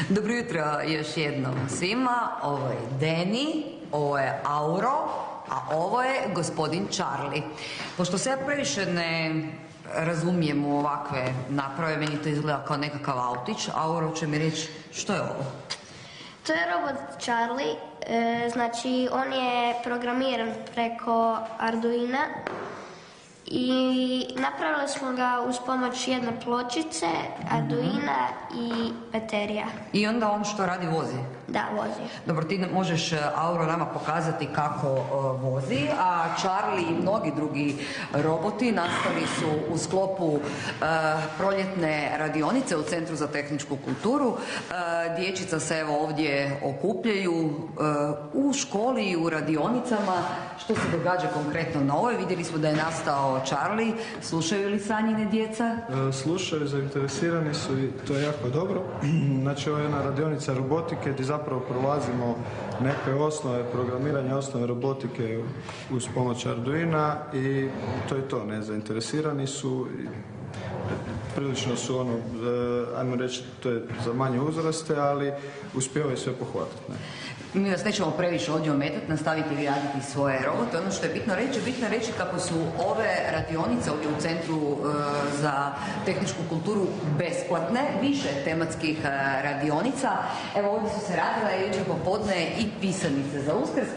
Dobro jutro još jednom svima, ovo je Deni, ovo je Auro, a ovo je gospodin Charlie. Pošto se ja previše ne razumijem u ovakve naprave, meni to izgleda kao nekakav autić, Auro će mi reći što je ovo? To je robot Charlie, znači on je programiran preko Arduina i napravili smo ga uz pomoć jedne pločice, Arduina i baterija. I onda on što radi, vozi? Da, vozi. Dobro, ti možeš, Auro, nama pokazati kako vozi, a Charlie i mnogi drugi roboti nastali su u sklopu proljetne radionice u Centru za tehničku kulturu. Dječica se evo ovdje okupljaju u školi i u radionicama. Što se događa konkretno na ovoj? Vidjeli smo da je nastao Charlie. Slušaju li Sanjine djeca? Slušaju, zainteresirani su i to je jako dobro. Znači, ovo je jedna radionica robotike gdje zapravo prolazimo neke osnove programiranja, osnove robotike uz pomoć Arduina i to je to, ne, zainteresirani su i prilično su ajmo reći, to je za manje uzraste, ali uspijevaju sve pohvatiti. Mi vas nećemo previše ovdje ometati, nastavite vi raditi svoje robote. Ono što je bitno reći kako su ove radionice ovdje u Centru za tehničku kulturu besplatne, više tematskih radionica. Evo ovdje su se radile jučer popodne i pisanice za Uskrs.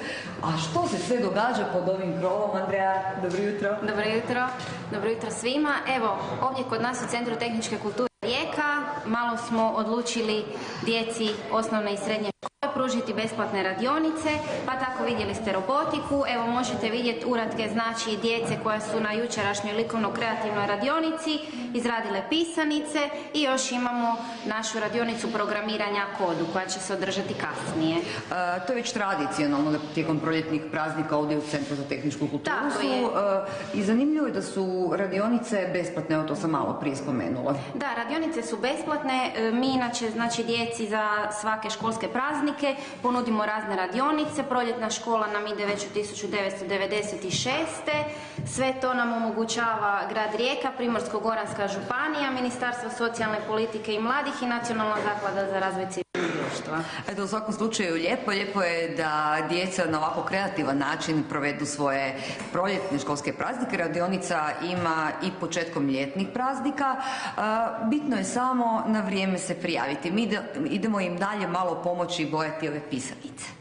A što se sve događa pod ovim krovom, Andreja? Dobro jutro. Dobro jutro. Dobro jutro svima. Evo, ovdje kod nas u Centru tehničke kulture Rijeka malo smo odlučili djeci osnovne i srednje škole pružiti besplatne radionice, pa tako vidjeli ste robotiku. Evo možete vidjeti uratke, znači djece koja su na jučerašnjoj likovno-kreativnoj radionici izradile pisanice i još imamo našu radionicu programiranja kodu koja će se održati kasnije. To je već tradicionalno tijekom proljetnih praznika ovdje u Centru za tehničku kulturu. Tako je. I zanimljivo je da su radionice besplatne, evo to sam malo prije spomenula. Da, radionice su besplatne. Mi inače, znači djeci za svake školske praznike ponudimo razne radionice. Proljetna škola nam ide već od 1996. Sve to nam omogućava grad Rijeka, Primorsko-goranska županija, Ministarstvo socijalne politike i mladih i Nacionalna zaklada za razvoj civilnog društva. Eto, u svakom slučaju lijepo je da djeca na ovako kreativan način provedu svoje proljetne školske praznike. Radionica ima i početkom ljetnih praznika. Bitno je samo na vrijeme se prijaviti. Mi idemo im dalje malo pomoći bojati ove pisanice.